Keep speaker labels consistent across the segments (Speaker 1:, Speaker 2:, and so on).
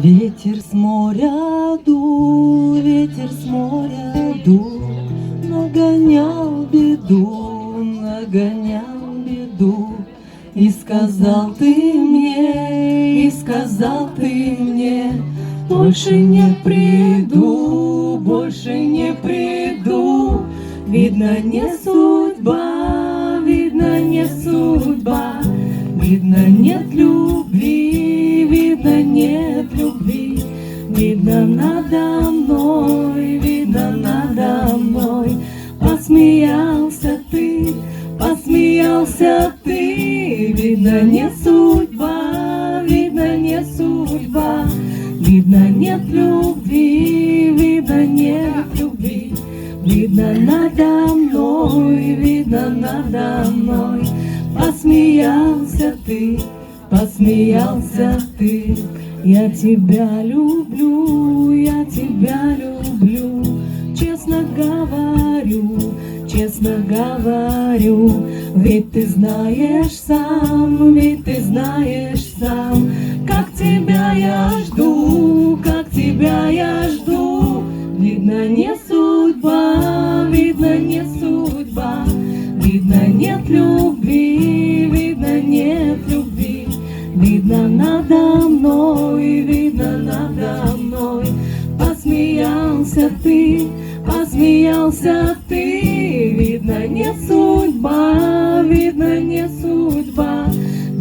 Speaker 1: Ветер с моря дул, ветер с моря дул, нагонял беду, нагонял беду. И сказал ты мне, и сказал ты мне, больше не приду, больше не приду. Видно, не судьба, видно, не судьба, видно, нет любви, видно, нет любви. Видно, надо мной, видно, надо мной. Посмеялся ты, посмеялся ты. Видно, не судьба, видно, не судьба, видно, нет любви, видно, нет любви. Видно, надо мной, видно, надо мной. Посмеялся ты, посмеялся ты. Я тебя люблю, я тебя люблю. Честно говорю, честно говорю. Ведь ты знаешь сам, ведь ты знаешь сам, как тебя я жду, как тебя я жду. Видно, не судьба, видно, не судьба, видно, нет любви, видно, нет любви. Видно, надо мной, видно, надо мной. Посмеялся ты, посмеялся ты. Видно, не судьба, видно, не судьба,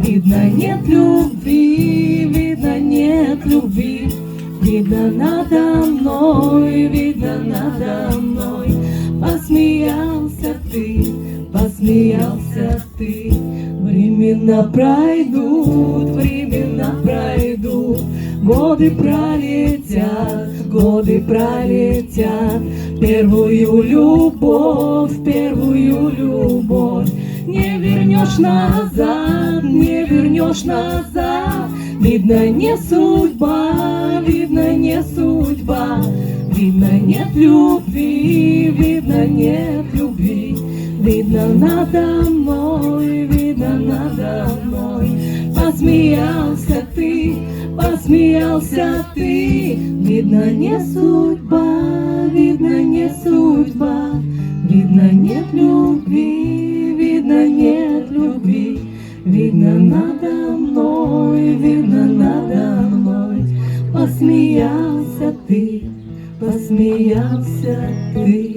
Speaker 1: видно, нет любви, видно, нет любви. Видно, надо мной, видно, надо мной. Посмеялся ты, посмеялся ты. Времена пройдут, времена пройдут, годы пролетят, годы пролетят. Первую любовь, первую любовь не вернешь назад, не вернешь назад. Видно, не судьба, видно, не судьба, видно, нет любви, видно, нет любви. Видно, надо мной, видно, надо мной. Посмеялся ты, посмеялся ты. Видно, не судьба, видно, не судьба, видно, нет любви, видно, нет любви. Видно, надо мной, видно, надо мной. Посмеялся ты, посмеялся ты.